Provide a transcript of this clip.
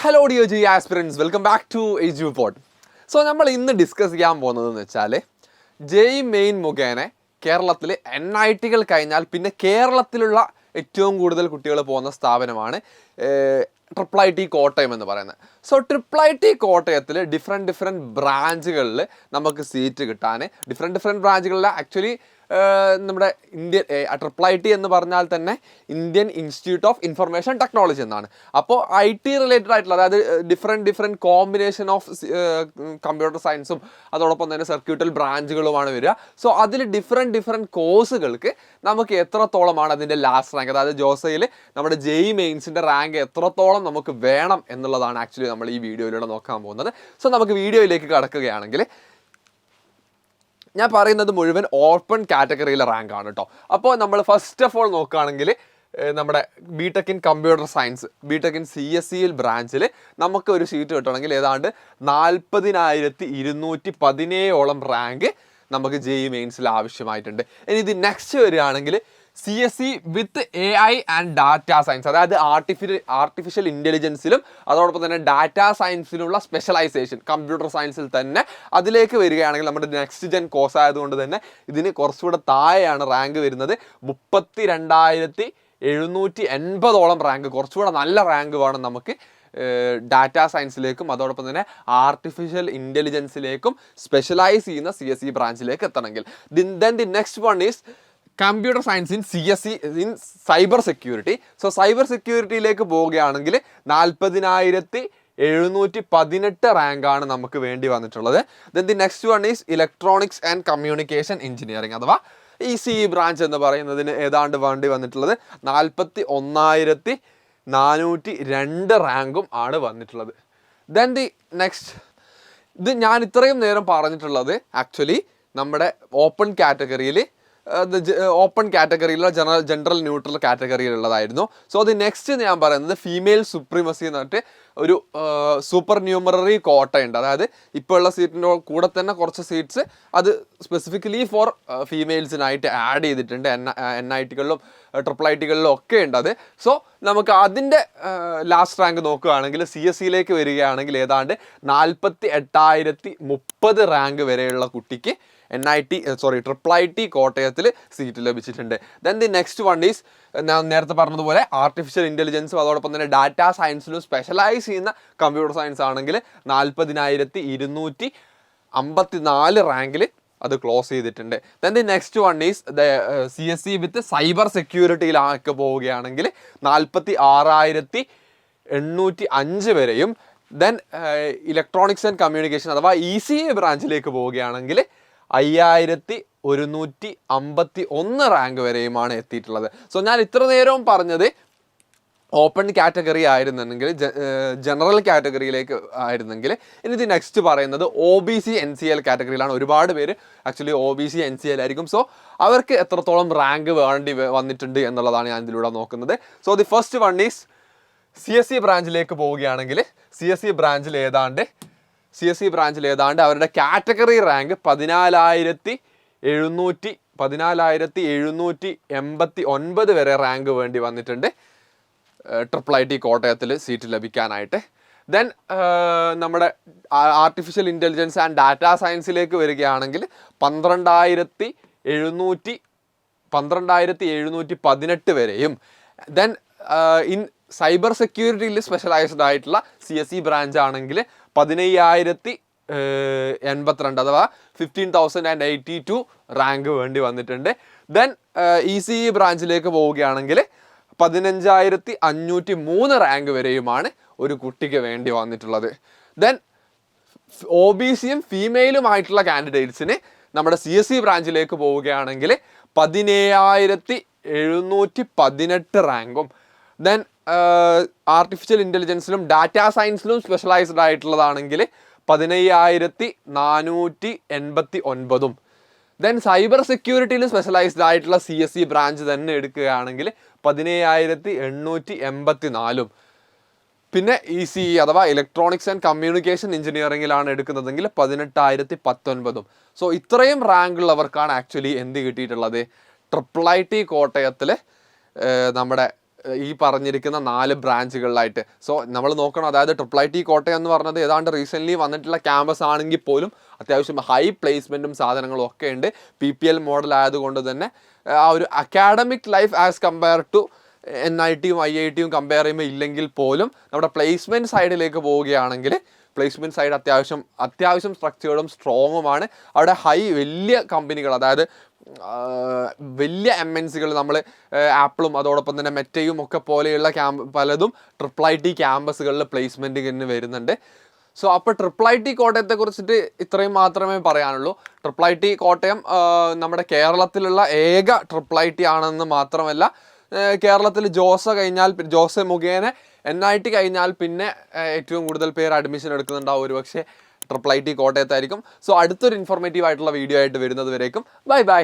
Hello dear JEE aspirants, welcome back to Edu Pod. So നമ്മൾ ഇന്ന് discuss ചെയ്യാൻ പോകുന്നതെന്ന് വെച്ചാൽ ജെഇ മെയിൻ മുഖേന കേരളത്തിൽ NIT കഴിഞ്ഞാൽ പിന്നെ കേരളത്തിലുള്ള ഏറ്റവും കൂടുതൽ കുട്ടികൾ പോകുന്ന സ്ഥാപനമാണ് IIIT കോട്ടയം എന്ന് പറയുന്നത്. സോ IIIT കോട്ടയത്തിൽ ഡിഫറെൻറ്റ് ബ്രാഞ്ചുകളിൽ നമുക്ക് സീറ്റ് കിട്ടാൻ ഡിഫറെൻറ്റ് ബ്രാഞ്ചുകളിൽ ആക്ച്വലി നമ്മുടെ ഇന്ത്യൻ IIIT എന്ന് പറഞ്ഞാൽ തന്നെ Indian institute of information technology എന്നാണ്. അപ്പോൾ IT റിലേറ്റഡ് ആയിട്ടുള്ള, അതായത് ഡിഫറെൻറ്റ് കോമ്പിനേഷൻ ഓഫ് കമ്പ്യൂട്ടർ സയൻസും അതോടൊപ്പം തന്നെ സർക്യൂട്ടൽ ബ്രാഞ്ചുകളുമാണ് വരിക. സോ അതിൽ ഡിഫറെൻറ്റ് കോഴ്സുകൾക്ക് നമുക്ക് എത്രത്തോളമാണ് അതിൻ്റെ ലാസ്റ്റ് റാങ്ക്, അതായത് ജോസയിൽ നമ്മുടെ ജെഇ മെയിൻസിൻ്റെ റാങ്ക് എത്രത്തോളം നമുക്ക് വേണം എന്നുള്ളതാണ് ആക്ച്വലി നമ്മൾ ഈ വീഡിയോയിലൂടെ നോക്കാൻ പോകുന്നത്. സോ നമുക്ക് വീഡിയോയിലേക്ക് കടക്കുകയാണെങ്കിൽ, ഞാൻ പറയുന്നത് മുഴുവൻ ഓപ്പൺ കാറ്റഗറിയിലെ റാങ്ക് ആണ് കേട്ടോ. അപ്പോൾ നമ്മൾ ഫസ്റ്റ് ഓഫ് ഓൾ നോക്കുകയാണെങ്കിൽ നമ്മുടെ BTech in computer science, BTech in CSE ബ്രാഞ്ചിൽ നമുക്ക് ഒരു സീറ്റ് കിട്ടണമെങ്കിൽ ഏതാണ്ട് 40,217 റാങ്ക് നമുക്ക് ജെഇ മെയിൻസിൽ ആവശ്യമായിട്ടുണ്ട്. ഇനി ഇത് നെക്സ്റ്റ് വരികയാണെങ്കിൽ CSE with AI and data science, അതായത് ആർട്ടിഫിഷ്യൽ ഇൻ്റലിജൻസിലും അതോടൊപ്പം തന്നെ ഡാറ്റ സയൻസിലുള്ള സ്പെഷ്യലൈസേഷൻ കമ്പ്യൂട്ടർ സയൻസിൽ തന്നെ അതിലേക്ക് വരികയാണെങ്കിൽ നമ്മുടെ നെക്സ്റ്റ് ജെൻ കോഴ്സ് ആയതുകൊണ്ട് തന്നെ ഇതിന് കുറച്ചുകൂടെ താഴെയാണ് റാങ്ക് വരുന്നത്. 32,780 റാങ്ക്, കുറച്ചുകൂടെ നല്ല റാങ്ക് വേണം നമുക്ക് ഡാറ്റ സയൻസിലേക്കും അതോടൊപ്പം തന്നെ ആർട്ടിഫിഷ്യൽ ഇൻ്റലിജൻസിലേക്കും സ്പെഷ്യലൈസ് ചെയ്യുന്ന CSE ബ്രാഞ്ചിലേക്ക് എത്തണമെങ്കിൽ. Then the next one is computer science in CSE in cyber security. So cyber സെക്യൂരിറ്റിയിലേക്ക് പോവുകയാണെങ്കിൽ 40,718 റാങ്കാണ് നമുക്ക് വേണ്ടി വന്നിട്ടുള്ളത്. Then the next one is electronics and communication engineering അഥവാ ECE ബ്രാഞ്ച് എന്ന് പറയുന്നതിന് ഏതാണ്ട് വേണ്ടി വന്നിട്ടുള്ളത് 41,402 റാങ്കും ആണ് വന്നിട്ടുള്ളത്. ദെൻ ദി നെക്സ്റ്റ്, ഇത് ഞാൻ ഇത്രയും നേരം പറഞ്ഞിട്ടുള്ളത് ആക്ച്വലി നമ്മുടെ ഓപ്പൺ കാറ്റഗറിയിലുള്ള ജനറൽ ന്യൂട്രൽ കാറ്റഗറിയിലുള്ളതായിരുന്നു. സോ അത് നെക്സ്റ്റ് ഞാൻ പറയുന്നത് ഫീമെയിൽ സുപ്രീമസി എന്ന് പറഞ്ഞിട്ട് ഒരു സൂപ്പർ ന്യൂമററി കോട്ടയുണ്ട്. അതായത് ഇപ്പോൾ ഉള്ള സീറ്റിൻ്റെ കൂടെ തന്നെ കുറച്ച് സീറ്റ്സ് അത് സ്പെസിഫിക്കലി ഫോർ ഫീമെയിൽസിനായിട്ട് ആഡ് ചെയ്തിട്ടുണ്ട്. NIT-കളിലും IIIT-കളിലും ഒക്കെ ഉണ്ട് അത്. സോ നമുക്ക് അതിൻ്റെ ലാസ്റ്റ് റാങ്ക് നോക്കുകയാണെങ്കിൽ CSE വരികയാണെങ്കിൽ ഏതാണ്ട് 48,030 റാങ്ക് വരെയുള്ള കുട്ടിക്ക് IIIT കോട്ടയത്തിൽ സീറ്റ് ലഭിച്ചിട്ടുണ്ട്. Then the next one is, ഞാൻ നേരത്തെ പറഞ്ഞതുപോലെ ആർട്ടിഫിഷ്യൽ ഇൻ്റലിജൻസും അതോടൊപ്പം തന്നെ ഡാറ്റ സയൻസിലും സ്പെഷ്യലൈസ് ചെയ്യുന്ന കമ്പ്യൂട്ടർ സയൻസ് ആണെങ്കിൽ 40,254 റാങ്കിൽ അത് ക്ലോസ് ചെയ്തിട്ടുണ്ട്. Then the next one is CSE with cyber സെക്യൂരിറ്റിയിലേക്ക് പോവുകയാണെങ്കിൽ 46,805 വരെയും. ദെൻ ഇലക്ട്രോണിക്സ് ആൻഡ് കമ്മ്യൂണിക്കേഷൻ അഥവാ ECE ബ്രാഞ്ചിലേക്ക് പോവുകയാണെങ്കിൽ 5,151 റാങ്ക് വരെയുമാണ് എത്തിയിട്ടുള്ളത്. സോ ഞാൻ ഇത്ര നേരവും പറഞ്ഞത് ഓപ്പൺ കാറ്റഗറി ആയിരുന്നെങ്കിൽ, ജനറൽ കാറ്റഗറിയിലേക്ക് ആയിരുന്നെങ്കിൽ, ഇനി ഇത് നെക്സ്റ്റ് പറയുന്നത് OBC NCL കാറ്റഗറിയിലാണ്. ഒരുപാട് പേര് ആക്ച്വലി OBC NCL ആയിരിക്കും. സോ അവർക്ക് എത്രത്തോളം റാങ്ക് വേണ്ടി വന്നിട്ടുണ്ട് എന്നുള്ളതാണ് ഞാൻ ഇതിലൂടെ നോക്കുന്നത്. So the first one is CSE ബ്രാഞ്ചിലേക്ക് പോവുകയാണെങ്കിൽ CSE ബ്രാഞ്ചിൽ ഏതാണ്ട് അവരുടെ കാറ്റഗറി റാങ്ക് 14,789 വരെ റാങ്ക് വേണ്ടി വന്നിട്ടുണ്ട് IIIT കോട്ടയത്തിൽ സീറ്റ് ലഭിക്കാനായിട്ട്. ദെൻ നമ്മുടെ ആർട്ടിഫിഷ്യൽ ഇൻ്റലിജൻസ് ആൻഡ് ഡാറ്റ സയൻസിലേക്ക് വരികയാണെങ്കിൽ 12,718 വരെയും. ദെൻ ഇൻ സൈബർ സെക്യൂരിറ്റിയിൽ സ്പെഷ്യലൈസ്ഡ് ആയിട്ടുള്ള CSE ബ്രാഞ്ച് ആണെങ്കിൽ 15,082 അഥവാ 15,082 റാങ്ക് വേണ്ടി വന്നിട്ടുണ്ട്. ദെൻ ECE ബ്രാഞ്ചിലേക്ക് പോവുകയാണെങ്കിൽ 15,503 റാങ്ക് വരെയുമാണ് ഒരു കുട്ടിക്ക് വേണ്ടി വന്നിട്ടുള്ളത്. ദെൻ OBCയും ഫീമെയിലുമായിട്ടുള്ള കാൻഡിഡേറ്റ്സിന് നമ്മുടെ CSE ബ്രാഞ്ചിലേക്ക് പോവുകയാണെങ്കിൽ 17,718 റാങ്കും. ദെൻ ആർട്ടിഫിഷ്യൽ ഇൻ്റലിജൻസിലും ഡാറ്റ സയൻസിലും സ്പെഷ്യലൈസ്ഡ് ആയിട്ടുള്ളതാണെങ്കിൽ 15,489. ദെൻ സൈബർ സെക്യൂരിറ്റിയിൽ സ്പെഷ്യലൈസ്ഡ് ആയിട്ടുള്ള CSE ബ്രാഞ്ച് തന്നെ എടുക്കുകയാണെങ്കിൽ 17,884. പിന്നെ ECE അഥവാ ഇലക്ട്രോണിക്സ് ആൻഡ് കമ്മ്യൂണിക്കേഷൻ എഞ്ചിനീയറിംഗിലാണ് എടുക്കുന്നതെങ്കിൽ 18,019. സോ ഇത്രയും റാങ്ക് ഉള്ളവർക്കാണ് ആക്ച്വലി എന്ത് കിട്ടിയിട്ടുള്ളത്, IIIT കോട്ടയത്തിൽ നമ്മുടെ ഈ പറഞ്ഞിരിക്കുന്ന 4 ബ്രാഞ്ചുകളിലായിട്ട്. സോ നമ്മൾ നോക്കണം, അതായത് IIT കോട്ടയം എന്ന് പറഞ്ഞത് ഏതാണ്ട് റീസെൻ്റ്ലി വന്നിട്ടുള്ള ക്യാമ്പസ് ആണെങ്കിൽ പോലും അത്യാവശ്യം ഹൈ പ്ലേസ്മെൻറ്റും സാധനങ്ങളും ഒക്കെ ഉണ്ട്. PPL മോഡൽ ആയതുകൊണ്ട് തന്നെ ആ ഒരു academic life as compare to NITയും IITയും കമ്പയർ ചെയ്യുമ്പോൾ ഇല്ലെങ്കിൽ പോലും നമ്മുടെ പ്ലേസ്മെൻറ്റ് സൈഡിലേക്ക് പോവുകയാണെങ്കിൽ പ്ലേസ്മെൻറ്റ് സൈഡ് അത്യാവശ്യം സ്ട്രക്ചേർഡും സ്ട്രോങ്ങുമാണ്. അവിടെ വലിയ കമ്പനികൾ, അതായത് വലിയ MNCകൾ, നമ്മൾ ആപ്പിളും അതോടൊപ്പം തന്നെ മെറ്റയും ഒക്കെ പോലെയുള്ള പലതും IIT ക്യാമ്പസുകളിൽ പ്ലേസ്മെൻറ്റിന് വരുന്നുണ്ട്. സോ അപ്പോൾ IIT കോട്ടയത്തെ കുറിച്ചിട്ട് ഇത്രയും മാത്രമേ പറയാനുള്ളൂ. IIT കോട്ടയം നമ്മുടെ കേരളത്തിലുള്ള ഏക IIT ആണെന്ന് മാത്രമല്ല, കേരളത്തിൽ ജോസ് മുഖേന NIT കഴിഞ്ഞാൽ പിന്നെ ഏറ്റവും കൂടുതൽ പേര് അഡ്മിഷൻ എടുക്കുന്നുണ്ടാവും ഒരുപക്ഷെ IIT കോട്ടയത്തായിരിക്കും. സോ അടുത്തൊരു ഇൻഫോർമേറ്റീവ് ആയിട്ടുള്ള വീഡിയോ ആയിട്ട് വരുന്നത് വരേക്കും ബൈ.